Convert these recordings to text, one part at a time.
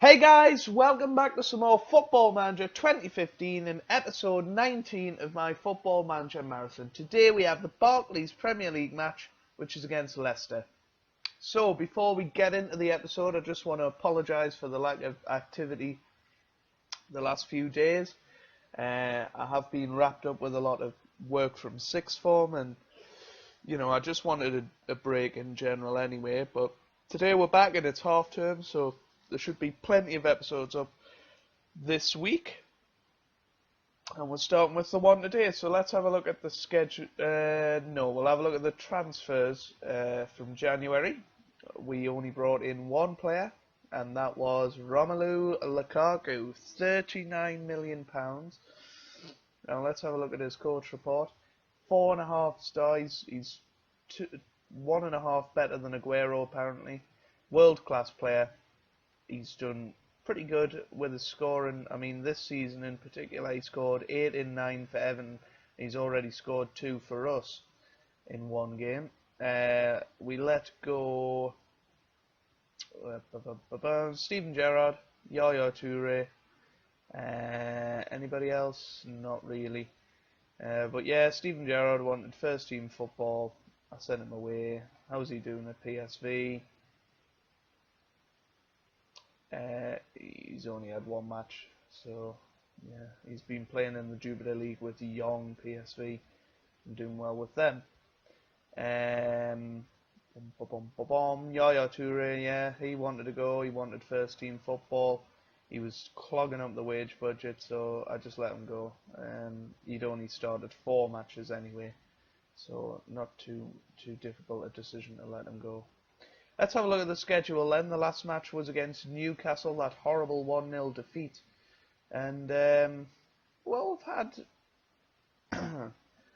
Hey guys, welcome back to some more Football Manager 2015 and episode 19 of my Football Manager Marathon. Today we have the Barclays Premier League match, which is against Leicester. So before we get into the episode, I just want to apologise for the lack of activity the last few days. I have been wrapped up with a lot of work from sixth form and, I just wanted a break in general anyway. But today we're back and it's half term, so there should be plenty of episodes up this week. And we're starting with the one today. So let's have a look at the schedule. We'll have a look at the transfers from January. We only brought in one player, and that was Romelu Lukaku, £39 million. Now let's have a look at his coach report. 4.5 stars. He's 1.5 better than Aguero apparently. World class player. He's done pretty good with his scoring. I mean, this season in particular, he scored 8 in 9 for Everton. He's already scored 2 for us in one game. We let go Steven Gerrard, Yaya Toure. Anybody else? Not really. But yeah, Steven Gerrard wanted first team football. I sent him away. How's he doing at PSV? He's only had one match, so yeah, he's been playing in the Jupiter League with young PSV and doing well with them. Yaya Toure, yeah, he wanted to go. He wanted first team football. He was clogging up the wage budget, so I just let him go. He'd only started 4 matches anyway, so not too difficult a decision to let him go. Let's have a look at the schedule then. The last match was against Newcastle, that horrible 1-0 defeat. And, we've had a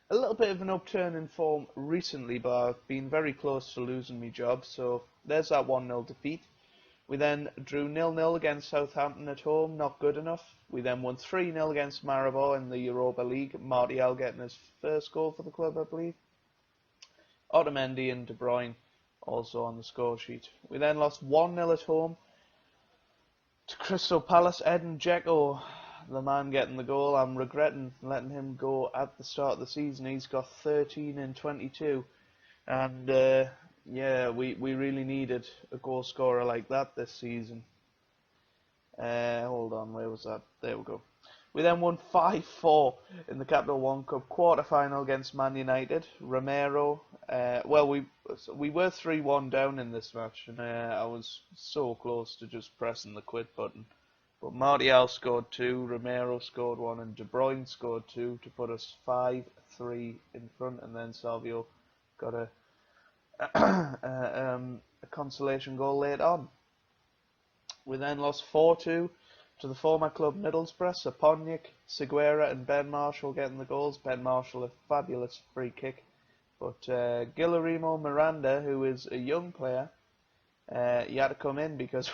little bit of an upturn in form recently, but I've been very close to losing my job. So there's that 1-0 defeat. We then drew 0-0 against Southampton at home, not good enough. We then won 3-0 against Maribor in the Europa League. Martial getting his first goal for the club, I believe. Otamendi and De Bruyne also on the score sheet. We then lost 1-0 at home to Crystal Palace. Edin Dzeko, the man getting the goal. I'm regretting letting him go at the start of the season. He's got 13 in 22. And yeah, we really needed a goal scorer like that this season. Hold on, where was that? There we go. We then won 5-4 in the Capital One Cup quarter-final against Man United. Romero, we were 3-1 down in this match, and I was so close to just pressing the quit button. But Martial scored 2, Romero scored 1, and De Bruyne scored 2 to put us 5-3 in front, and then Salvio got a consolation goal late on. We then lost 4-2 to the former club Middlesbrough. Saponic, Seguera and Ben Marshall getting the goals. Ben Marshall a fabulous free kick. But Guillermo Miranda, who is a young player, he had to come in because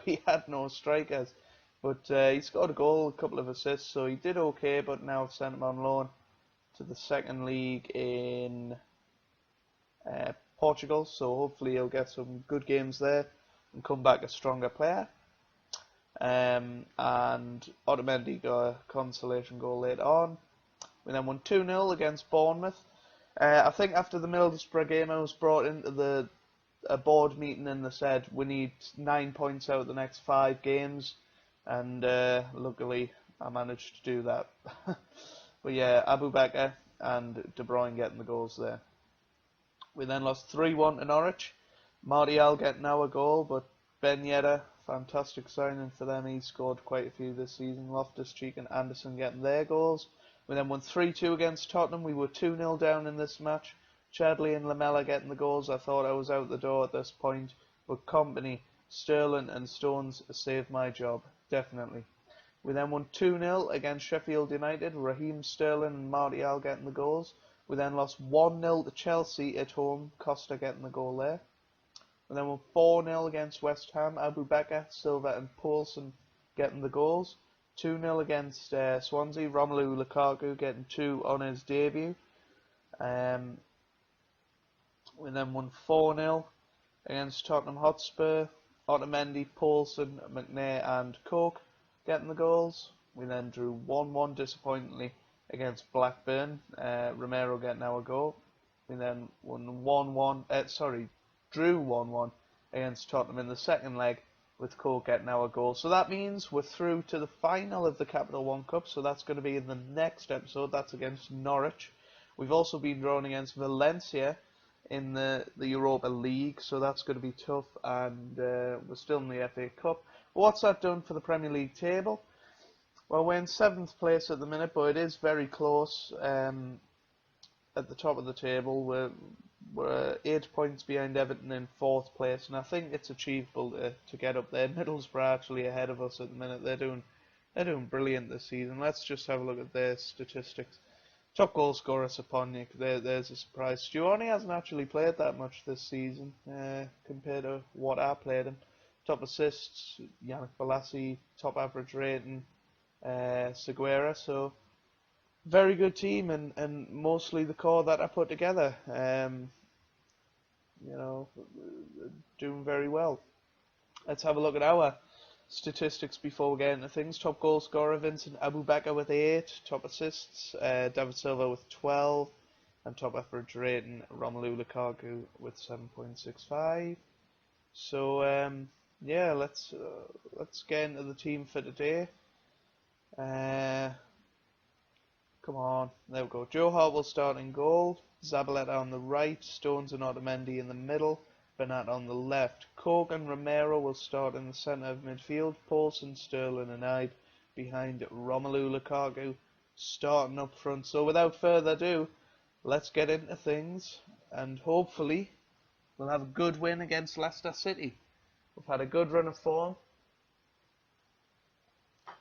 we had no strikers. But he scored a goal, a couple of assists, so he did okay, but now I've sent him on loan to the second league in Portugal, so hopefully he'll get some good games there and come back a stronger player. And Otamendi got a consolation goal later on. We then won 2-0 against Bournemouth. I think after the Middlesbrough game I was brought into a board meeting and they said we need 9 points out of the next 5 games, and luckily I managed to do that. But yeah, Abu Bakr and De Bruyne getting the goals there. We then lost 3-1 to Norwich. Martial getting our goal, but Ben Yedder, fantastic signing for them. He scored quite a few this season. Loftus-Cheek and Anderson getting their goals. We then won 3-2 against Tottenham. We were 2-0 down in this match. Chadley and Lamella getting the goals. I thought I was out the door at this point, but Company, Sterling and Stones saved my job, definitely. We then won 2-0 against Sheffield United. Raheem Sterling and Martial getting the goals. We then lost 1-0 to Chelsea at home. Costa getting the goal there. And then won 4-0 against West Ham. Abu Bakr, Silva and Poulsen getting the goals. 2-0 against Swansea. Romelu Lukaku getting 2 on his debut. We then won 4-0 against Tottenham Hotspur. Otamendi, Paulson, McNair and Coke getting the goals. We then drew 1-1 disappointingly against Blackburn, Romero getting our goal. We then won 1-1, drew 1-1 against Tottenham in the second leg with Coke getting our goal. So that means we're through to the final of the Capital One Cup, so that's going to be in the next episode. That's against Norwich. We've also been drawn against Valencia in the Europa League, so that's going to be tough, and we're still in the FA Cup. What's that done for the Premier League table? Well, we're in 7th place at the minute, but it is very close. At the top of the table, we're 8 points behind Everton in 4th place, and I think it's achievable to get up there. Middlesbrough are actually ahead of us at the minute. They're doing brilliant this season. Let's just have a look at their statistics. Top goal scorer Saponic, there's a surprise. Stuani hasn't actually played that much this season compared to what I played him. Top assists, Yannick Bolasie. Top average rating, Seguera. So very good team, and mostly the core that I put together. Doing very well. Let's have a look at our statistics before we get into things. Top goal scorer Vincent Abubakar with 8. Top assists David Silva with 12. And top average rating Romelu Lukaku with 7.65. So yeah, let's get into the team for today. Come on, there we go. Joe Hart will start in goal. Zabaleta on the right. Stones and Otamendi in the middle. Bernat on the left. Coke and Romero will start in the centre of midfield. Paulson, Sterling and Ibe behind Romelu Lukaku starting up front. So without further ado, let's get into things, and hopefully we'll have a good win against Leicester City. We've had a good run of form.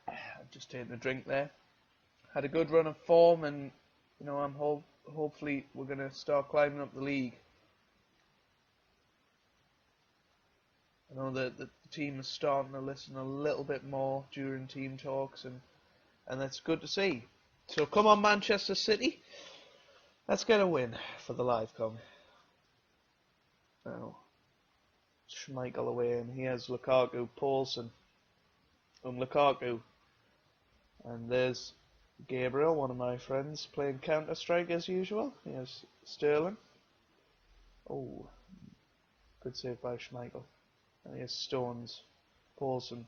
I've just taken a drink there. Had a good run of form, and hopefully we're going to start climbing up the league. I know that the team is starting to listen a little bit more during team talks, and that's good to see. So come on, Manchester City, let's get a win for the live com. Now, Schmeichel away, and here's Lukaku, Paulson, Lukaku, and there's Gabriel, one of my friends, playing Counter-Strike as usual. Here's Sterling. Oh, good save by Schmeichel. And here's Stones, Paulson,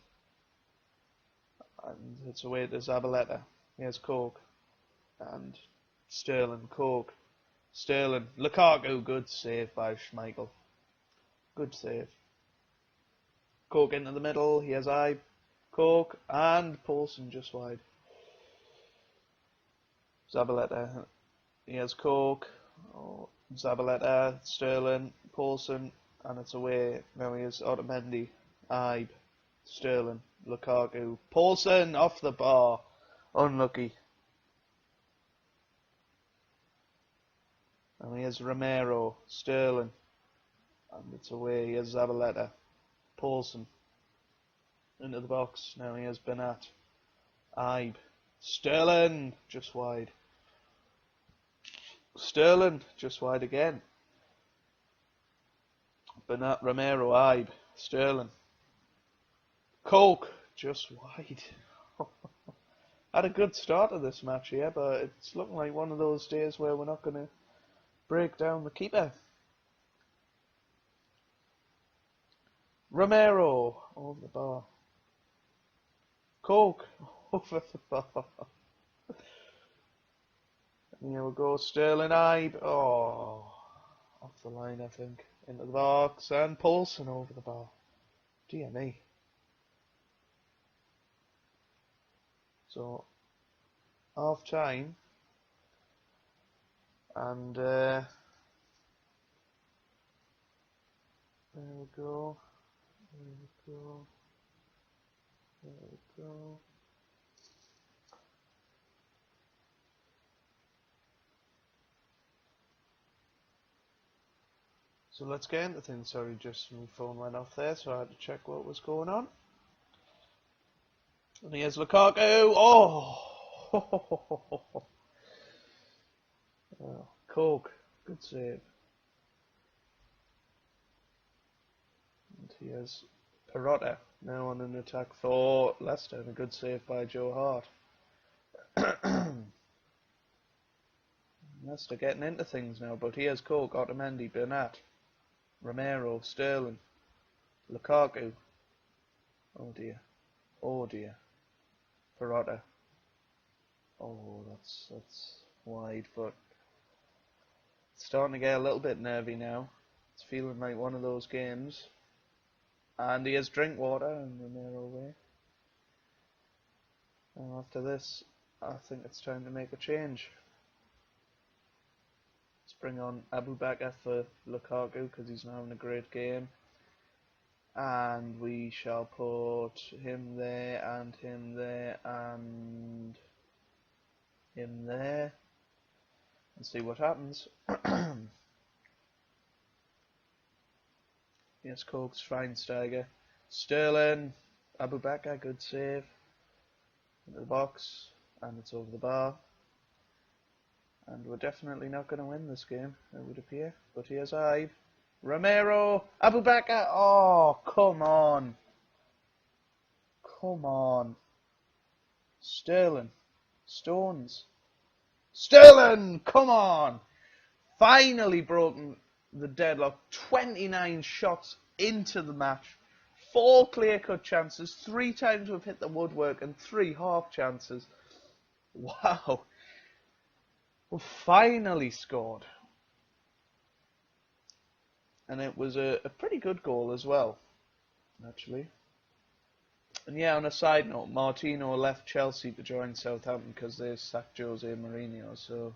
and it's away to Zabaleta. Here's Coke, and Sterling, Coke, Sterling, Lukaku, good save by Schmeichel. Good save. Coke into the middle, here's Ibe, Coke, and Paulson just wide. Zabaleta, here's Coke, Zabaleta, Sterling, Paulson, and it's away. Now here's Otamendi, Ibe, Sterling, Lukaku, Paulson off the bar. Unlucky. And here's Romero, Sterling, and it's away. Here's Zabaleta, Paulson, into the box. Now here's Bernat, Ibe, Sterling, just wide. Sterling, just wide again. Bernat, Romero, Ibe, Sterling, Coke, just wide. Had a good start of this match here, but it's looking like one of those days where we're not going to break down the keeper. Romero, over the bar. Coke, over the bar. And here we go, Sterling, Ibe, off the line I think. Into the box, and Paulson over the bar. Dear me. So, half time, and there we go, there we go, there we go. So let's get into things. Sorry, just my phone went off there, so I had to check what was going on. And here's Lukaku. Oh, Coke, good save. And here's Perotta now on an attack for Leicester, and a good save by Joe Hart. Leicester getting into things now, but here's Coke, Otamendi, Bernat, Romero, Sterling, Lukaku. Oh dear. Oh dear. Perotta. Oh, that's wide, but it's starting to get a little bit nervy now. It's feeling like one of those games. And he has Drinkwater and Romero away. And after this, I think it's time to make a change. Let's bring on Abu Bakr for Lukaku because he's not having a great game. And we shall put him there and him there and him there. And see what happens. Yes, Coke's Schweinsteiger. Sterling. Abu Bakr, good save. Into the box. And it's over the bar. And we're definitely not going to win this game, it would appear. But here's Ive. Romero. Abu Bakr. Oh, come on. Come on. Sterling. Stones. Sterling! Come on! Finally broken the deadlock. 29 shots into the match. 4 clear-cut chances. 3 times we've hit the woodwork and 3 half chances. Wow. We've finally scored. And it was a pretty good goal as well, actually. And yeah, on a side note, Martino left Chelsea to join Southampton because they sacked Jose Mourinho. So,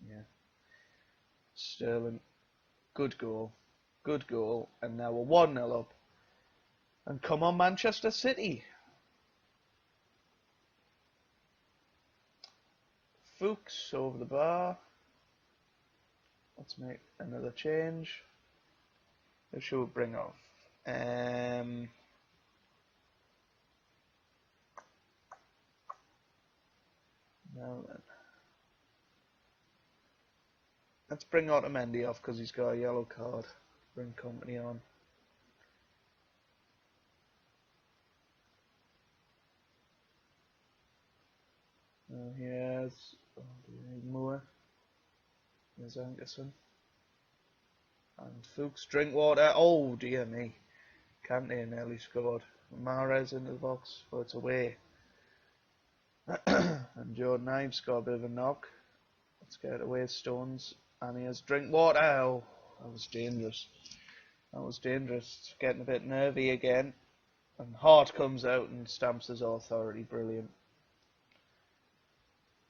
yeah. Sterling, good goal. Good goal. And now we're 1-0 up. And come on, Manchester City. Fuchs over the bar. Let's make another change. Who should we bring off? Now then. Let's bring Otamendi off because he's got a yellow card. Bring company on. Here's Moore. There's Ankerson. And Fuchs, Drinkwater. Oh dear me. Kante nearly scored. Mahrez into the box, but it's away. And Jordan Ives got a bit of a knock. Let's get away Stones. And here's Drinkwater. Oh, that was dangerous. That was dangerous. It's getting a bit nervy again. And Hart comes out and stamps his authority. Brilliant.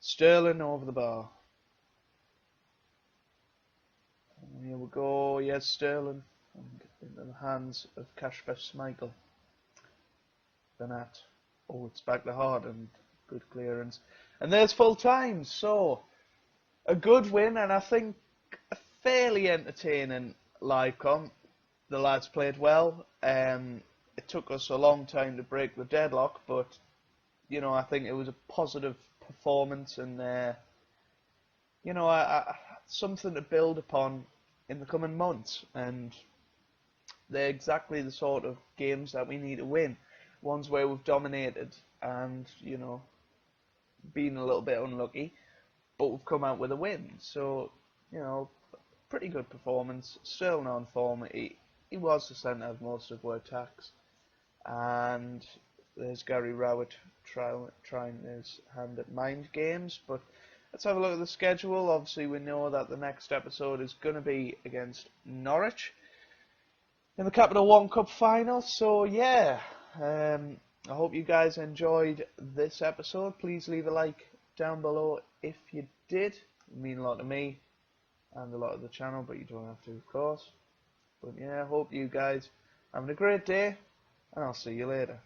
Sterling over the bar. And here we go. Yes, Sterling. And into the hands of Kasper Schmeichel. Bernat. Oh, it's back to Hart and good clearance. And there's full time. So, a good win and I think a fairly entertaining live comp. The lads played well. It took us a long time to break the deadlock, but you know, I think it was a positive performance and you know, something to build upon in the coming months. And they're exactly the sort of games that we need to win. Ones where we've dominated and, you know, been a little bit unlucky, but we've come out with a win. So, you know, pretty good performance. Still on form. He was the centre of most of our attacks. And there's Gary Rowett trying his hand at mind games. But let's have a look at the schedule. Obviously, we know that the next episode is going to be against Norwich in the Capital One Cup final. So, yeah, I hope you guys enjoyed this episode. Please leave a like down below if you did. It would mean a lot to me and a lot of the channel, but you don't have to, of course. But yeah, I hope you guys having a great day, and I'll see you later.